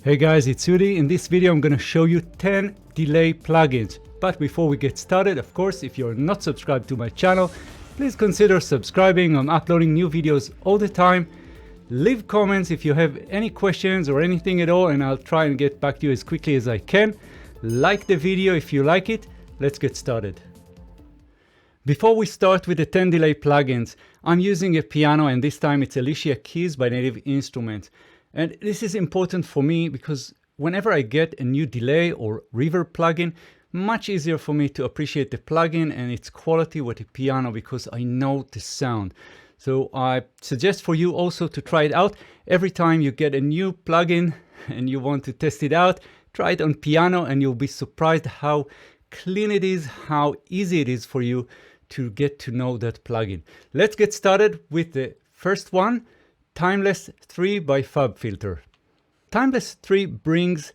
Hey guys, it's Udi. In this video I'm going to show you 10 delay plugins. But before we get started, of course, if you're not subscribed to my channel, please consider subscribing. I'm uploading new videos all the time. Leave comments if you have any questions or anything at all, and I'll try and get back to you as quickly as I can. Like the video if you like it. Let's get started. Before we start with the 10 delay plugins, I'm using a piano, and this time it's Alicia Keys by Native Instruments. And this is important for me because whenever I get a new delay or reverb plugin, much easier for me to appreciate the plugin and its quality with the piano because I know the sound. So I suggest for you also to try it out. Every time you get a new plugin and you want to test it out, try it on piano and you'll be surprised how clean it is, how easy it is for you to get to know that plugin. Let's get started with the first one. Timeless 3 by FabFilter. Timeless 3 brings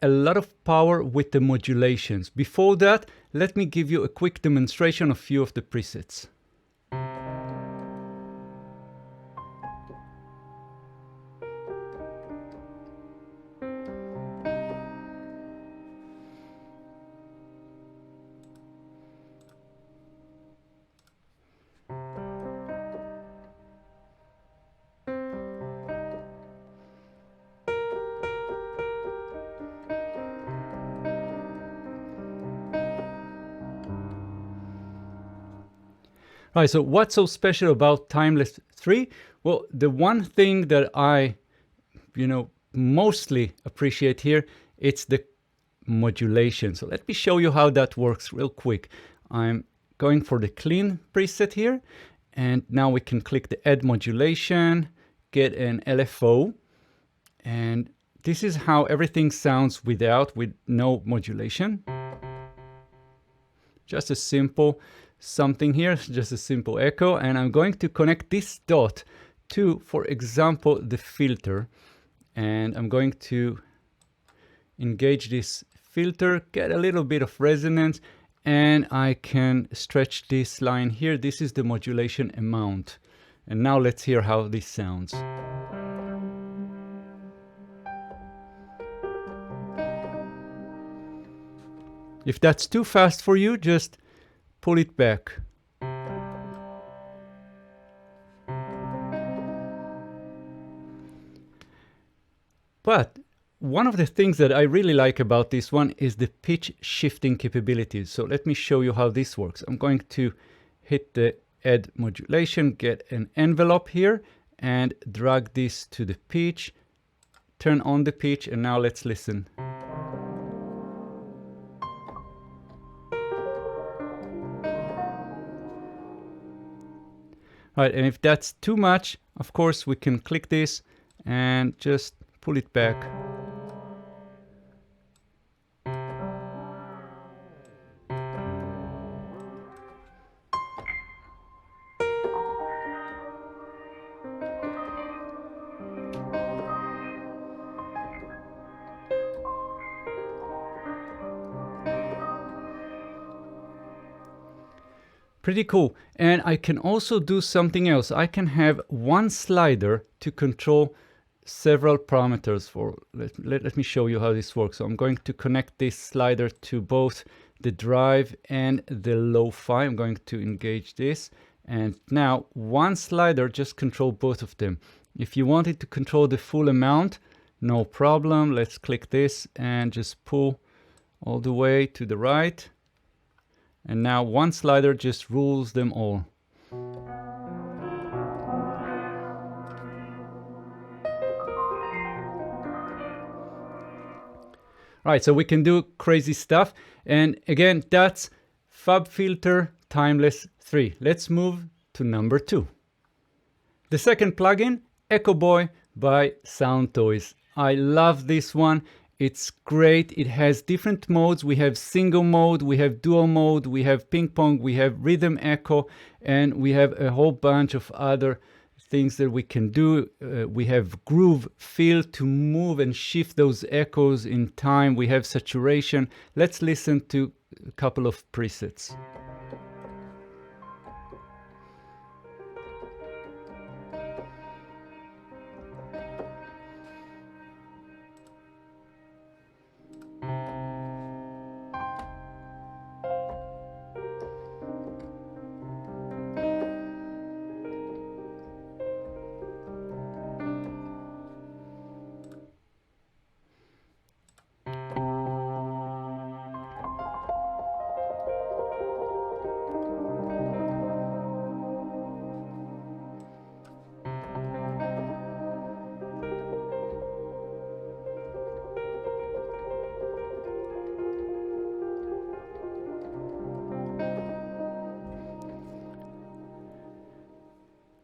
a lot of power with the modulations. Before that, let me give you a quick demonstration of a few of the presets. Right, so what's so special about Timeless 3? Well, the one thing that I, mostly appreciate here, it's the modulation. So let me show you how that works real quick. I'm going for the clean preset here, and now we can click the add modulation, get an LFO, and this is how everything sounds with no modulation. Just a simple something here, just a simple echo, and I'm going to connect this dot to, for example, the filter, and I'm going to engage this filter, get a little bit of resonance, and I can stretch this line here. This is the modulation amount, and now let's hear how this sounds. If that's too fast for you, just pull it back. But one of the things that I really like about this one is the pitch shifting capabilities. So let me show you how this works. I'm going to hit the add modulation, get an envelope here, and drag this to the pitch, turn on the pitch, and now let's listen. Right, and if that's too much, of course, we can click this and just pull it back. Pretty cool. And I can also do something else. I can have one slider to control several parameters. Let me show you how this works. So I'm going to connect this slider to both the drive and the lo-fi. I'm going to engage this. And now one slider just control both of them. If you wanted to control the full amount, no problem. Let's click this and just pull all the way to the right. And now one slider just rules them all. Right, so we can do crazy stuff. And again, that's FabFilter Timeless 3. Let's move to number 2. The second plugin, Echoboy by Soundtoys. I love this one. It's great. It has different modes. We have single mode, we have dual mode, we have ping pong, we have rhythm echo, and we have a whole bunch of other things that we can do. We have groove fill to move and shift those echoes in time. We have saturation. Let's listen to a couple of presets.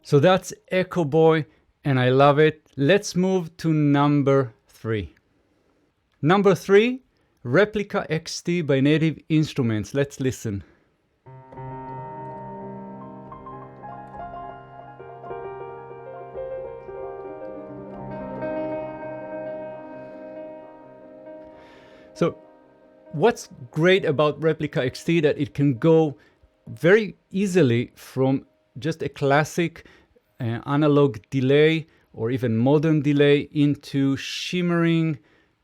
So that's Echoboy, and I love it. Let's move to number 3. Number 3, Replika XT by Native Instruments. Let's listen. So what's great about Replika XT that it can go very easily from just a classic analog delay or even modern delay into shimmering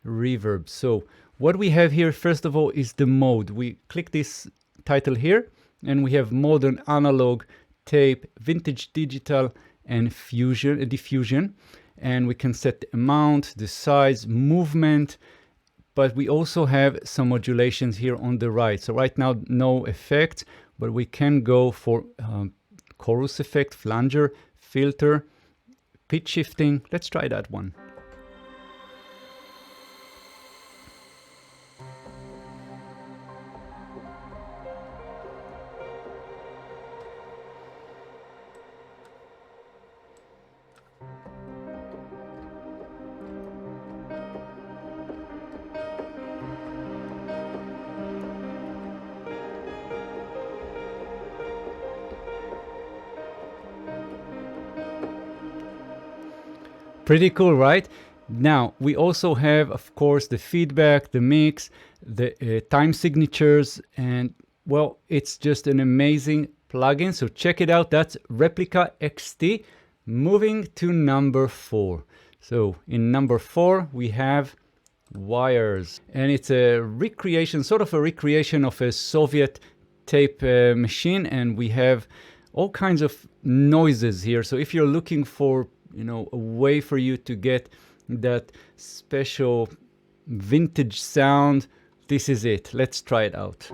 reverb. So what we have here, first of all, is the mode. We click this title here and we have modern, analog, tape, vintage digital, and fusion, diffusion. And we can set the amount, the size, movement, but we also have some modulations here on the right. So right now, no effect, but we can go for chorus effect, flanger, filter, pitch shifting. Let's try that one. Pretty cool, right? Now, we also have, of course, the feedback, the mix, the time signatures, and, well, it's just an amazing plugin. So check it out. That's Replika XT. Moving to number 4. So in number 4, we have Wires. And it's a recreation, sort of a recreation of a Soviet tape machine. And we have all kinds of noises here. So if you're looking for, you know, a way for you to get that special vintage sound, this is it. Let's try it out.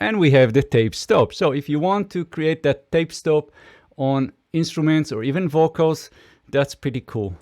And we have the tape stop. So if you want to create that tape stop on instruments or even vocals, that's pretty cool.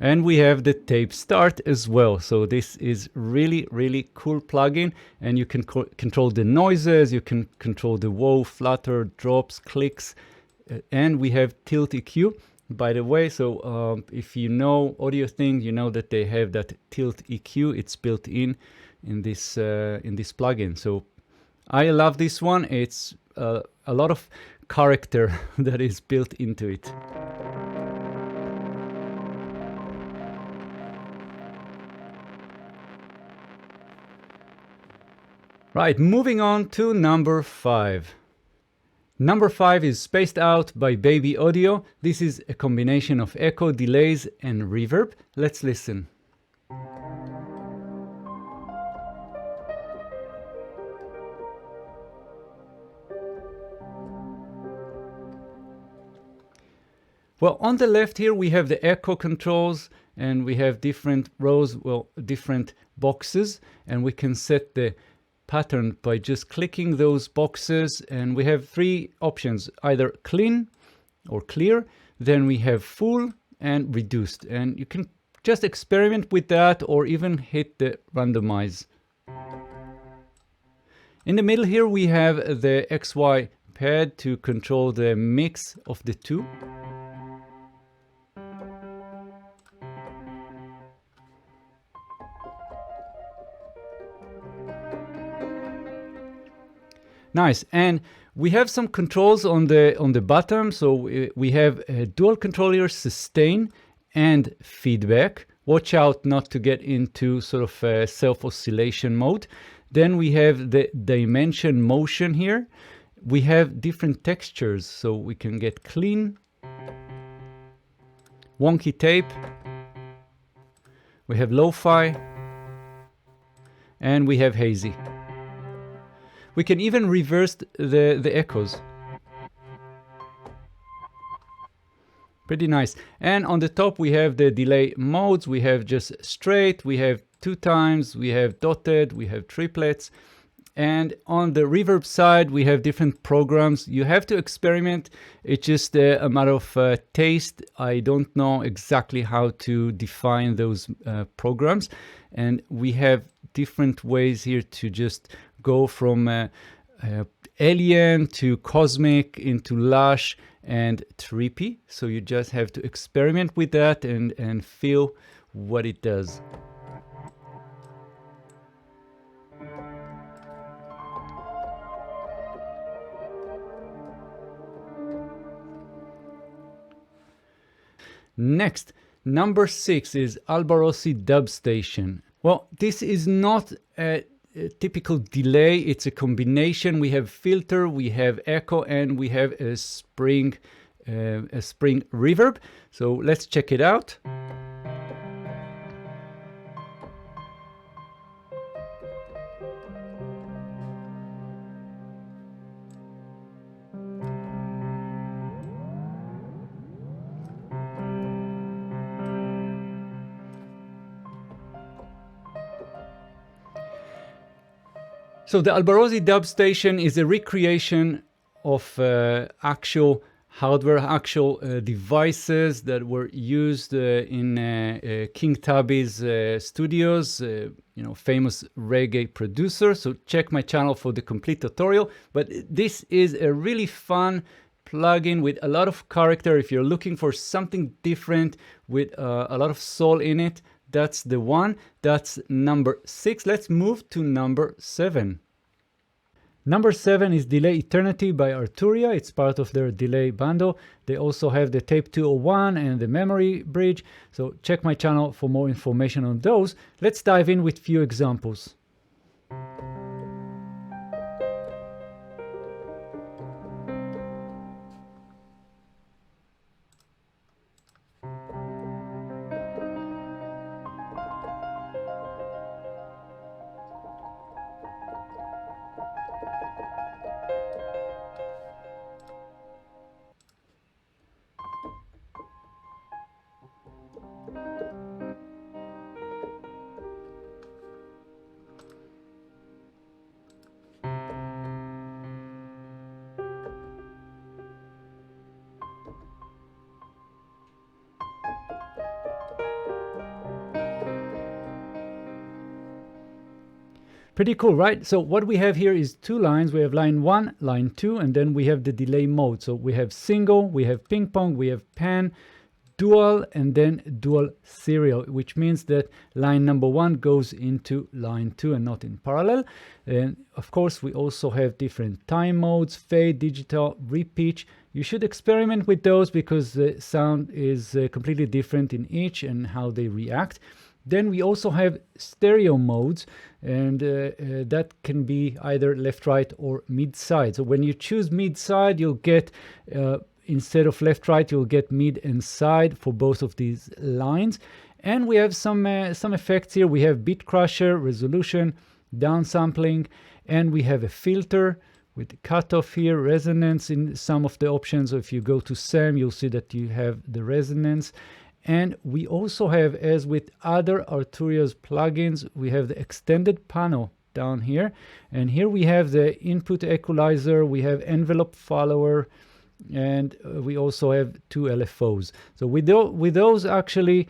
And we have the tape start as well. So this is really cool plugin, and you can control the noises, you can control the whoa, flutter, drops, clicks, and we have tilt EQ, by the way. So if you know audio things, you know that they have that tilt EQ. It's built in this plugin. So I love this one. It's a lot of character that is built into it. Right, moving on to number 5. Number 5 is Spaced Out by Baby Audio. This is a combination of echo, delays, and reverb. Let's listen. Well, on the left here we have the echo controls, and we have different rows, well, different boxes, and we can set the pattern by just clicking those boxes. And we have 3 options, either clean or clear, then we have full and reduced, and you can just experiment with that or even hit the randomize. In the middle here we have the XY pad to control the mix of the two. Nice, and we have some controls on the bottom. So we have a dual controller, sustain and feedback. Watch out not to get into sort of a self-oscillation mode. Then we have the dimension motion here. We have different textures, so we can get clean, wonky tape, we have lo-fi, and we have hazy. We can even reverse the echoes. Pretty nice. And on the top we have the delay modes. We have just straight, we have 2 times, we have dotted, we have triplets. And on the reverb side, we have different programs. You have to experiment. It's just a matter of taste. I don't know exactly how to define those programs. And we have different ways here to just go from alien to cosmic into lush and trippy. So you just have to experiment with that and feel what it does. Next, number 6 is Alborosie Dub Station. Well, this is not a typical delay. It's a combination. We have filter, we have echo, and we have a spring reverb. So let's check it out. So the Alborosie Dub Station is a recreation of actual hardware, actual devices that were used in King Tubby's studios, famous reggae producer. So check my channel for the complete tutorial. But this is a really fun plugin with a lot of character. If you're looking for something different with a lot of soul in it, that's the one. That's number 6. Let's move to number 7. Number 7 is Delay Eternity by Arturia. It's part of their delay bundle. They also have the Tape 201 and the memory bridge. So check my channel for more information on those. Let's dive in with few examples. Pretty cool, right? So what we have here is 2 lines. We have line 1, line 2, and then we have the delay mode. So we have single, we have ping pong, we have pan, dual, and then dual serial, which means that line number 1 goes into line 2 and not in parallel. And of course, we also have different time modes, fade, digital, repitch. You should experiment with those because the sound is completely different in each and how they react. Then we also have stereo modes, and that can be either left, right, or mid side. So when you choose mid side, you'll get, instead of left, right, you'll get mid and side for both of these lines. And we have some effects here. We have bit crusher, resolution, downsampling, and we have a filter with cutoff here, resonance in some of the options. So if you go to SAM, you'll see that you have the resonance. And we also have, as with other Arturia's plugins, we have the extended panel down here. And here we have the input equalizer, we have envelope follower, and we also have 2 LFOs. So with those actually,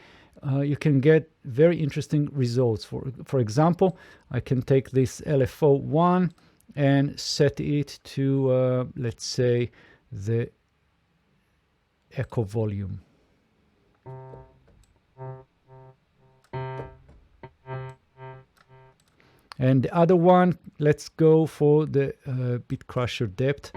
you can get very interesting results. For example, I can take this LFO 1 and set it to, let's say, the echo volume. And the other one, let's go for the bit crusher depth.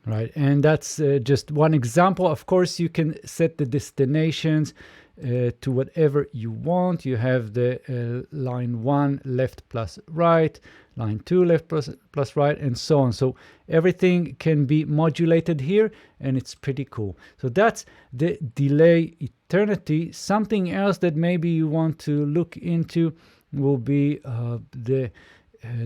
Right, and that's just one example. Of course, you can set the destinations to whatever you want. You have the line 1 left plus right, line 2 left plus right, and so on. So everything can be modulated here, and it's pretty cool. So that's the delay eternity. Something else that maybe you want to look into will be the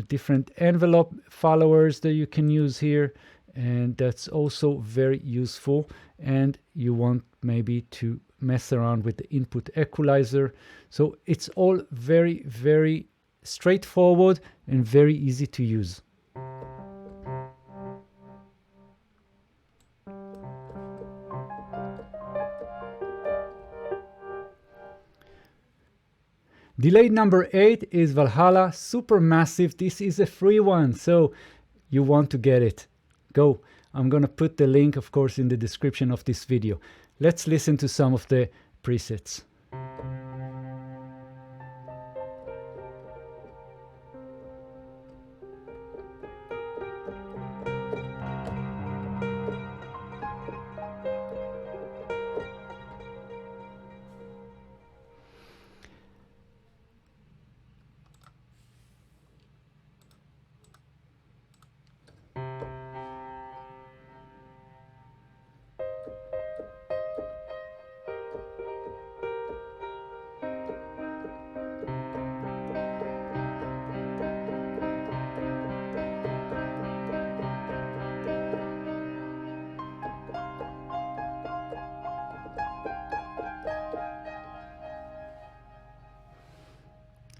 different envelope followers that you can use here, and that's also very useful. And you want maybe to mess around with the input equalizer. So it's all very, very straightforward and very easy to use. Delay number 8 is Valhalla Supermassive. This is a free one, so you want to get it. Go. I'm going to put the link, of course, in the description of this video. Let's listen to some of the presets.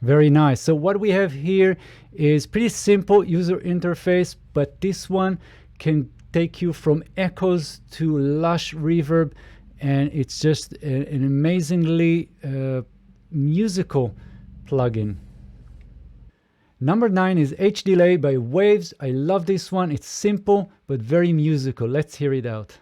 Very nice. So what we have here is pretty simple user interface, but this one can take you from echoes to lush reverb, and it's just an amazingly musical plugin. Number 9 is H Delay by Waves. I love this one. It's simple but very musical. Let's hear it out.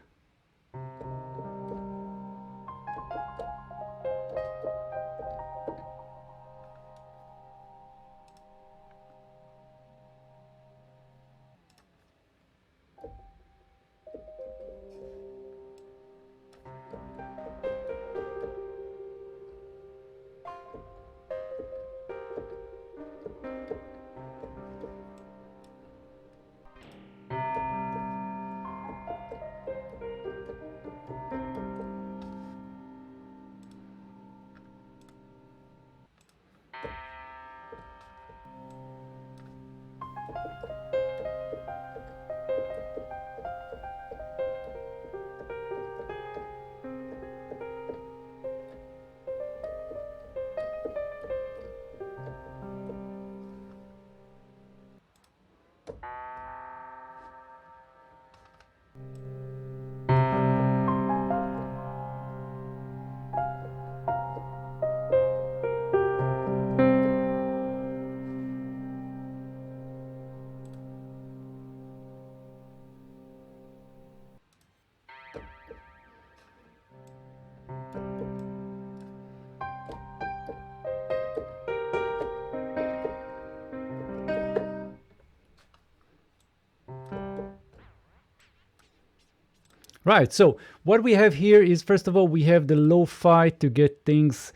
Right, so what we have here is, first of all, we have the lo-fi to get things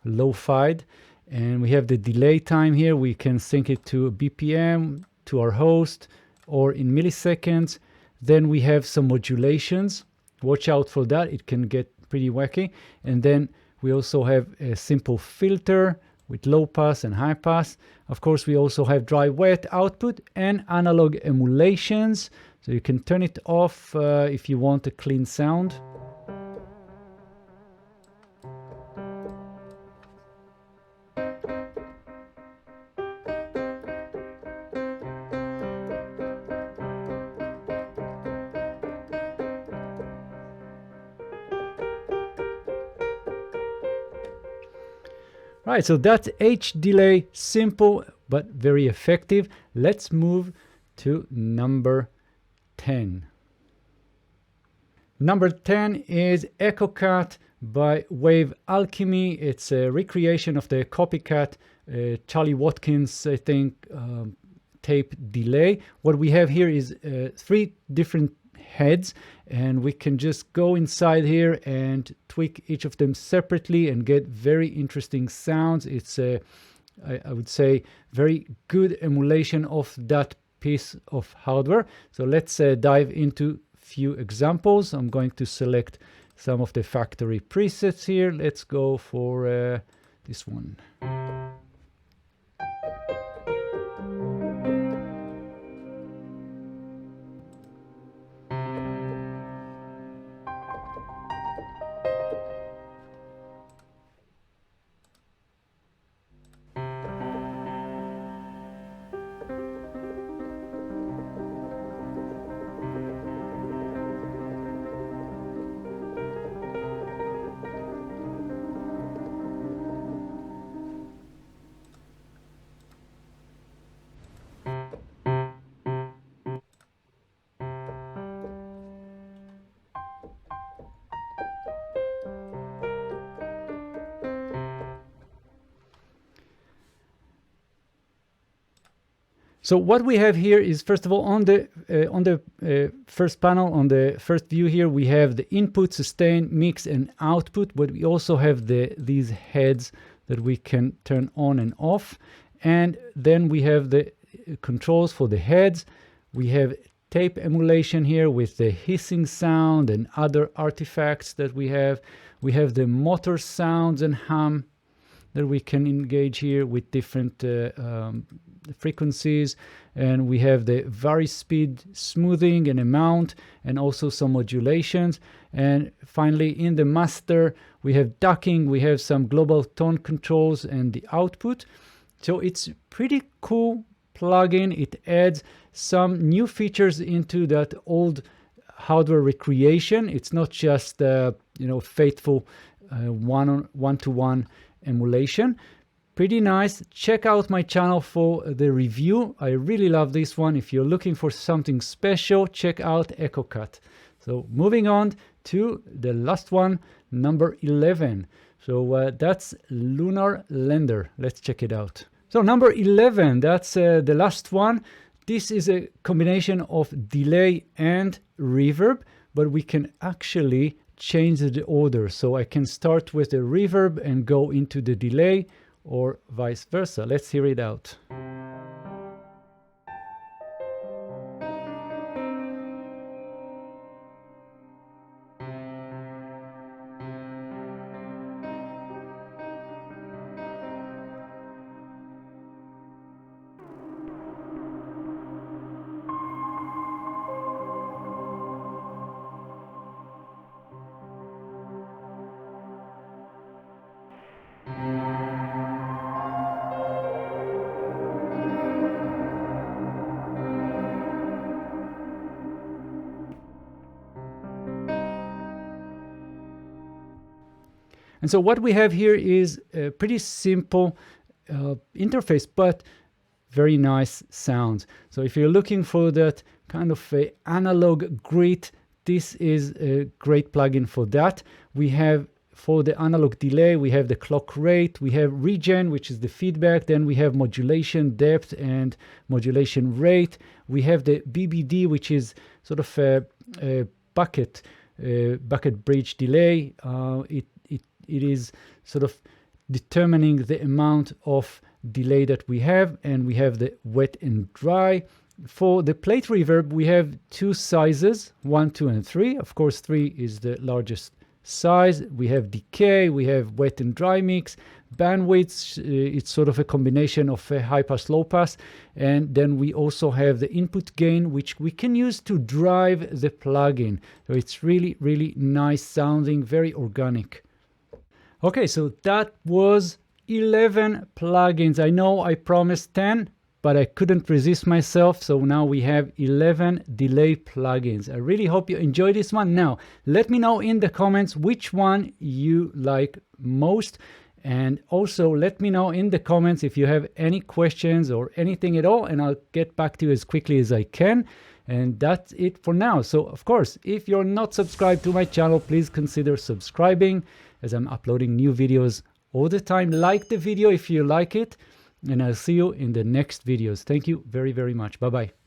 lo-fied, and we have the delay time here. We can sync it to BPM, to our host, or in milliseconds. Then we have some modulations. Watch out for that, it can get pretty wacky. And then we also have a simple filter with low pass and high pass. Of course, we also have dry wet output and analog emulations. So you can turn it off if you want a clean sound. Right, so that's H delay, simple but very effective. Let's move to number 10. Number 10 is EchoCat by Wave Alchemy. It's a recreation of the copycat Charlie Watkins, I think, tape delay. What we have here is 3 different heads, and we can just go inside here and tweak each of them separately and get very interesting sounds. It's a, I would say, very good emulation of that piece of hardware. So let's dive into few examples. I'm going to select some of the factory presets here. Let's go for this one. So what we have here is, first of all, on the first panel, on the first view here, we have the input, sustain, mix, and output, but we also have these heads that we can turn on and off. And then we have the controls for the heads. We have tape emulation here with the hissing sound and other artifacts that we have. We have the motor sounds and hum that we can engage here with different frequencies, and we have the vari-speed smoothing and amount, and also some modulations. And finally, in the master, we have ducking, we have some global tone controls and the output. So it's pretty cool plugin. It adds some new features into that old hardware recreation. It's not just faithful one-to-one emulation. Pretty nice. Check out my channel for the review. I really love this one. If you're looking for something special, check out EchoCut. So moving on to the last one, number 11. So that's Lunar Lander. Let's check it out. So number 11, that's the last one. This is a combination of delay and reverb, but we can actually change the order. So I can start with the reverb and go into the delay, or vice versa. Let's hear it out. And so what we have here is a pretty simple interface, but very nice sounds. So if you're looking for that kind of a analog grit, this is a great plugin for that. We have, for the analog delay, we have the clock rate, we have regen, which is the feedback, then we have modulation depth and modulation rate. We have the BBD, which is sort of a bucket bridge delay. It is sort of determining the amount of delay that we have, and we have the wet and dry. For the plate reverb, we have two sizes, 1, 2, and 3. Of course, 3 is the largest size. We have decay, we have wet and dry mix. Bandwidth, it's sort of a combination of a high pass, low pass. And then we also have the input gain, which we can use to drive the plugin. So it's really, really nice sounding, very organic. Okay, so that was 11 plugins. I know I promised 10, but I couldn't resist myself. So now we have 11 delay plugins. I really hope you enjoyed this one. Now, let me know in the comments which one you like most. And also let me know in the comments if you have any questions or anything at all, and I'll get back to you as quickly as I can. And that's it for now. So of course, if you're not subscribed to my channel, please consider subscribing, as I'm uploading new videos all the time. Like the video if you like it, and I'll see you in the next videos. Thank you very, very much. Bye-bye.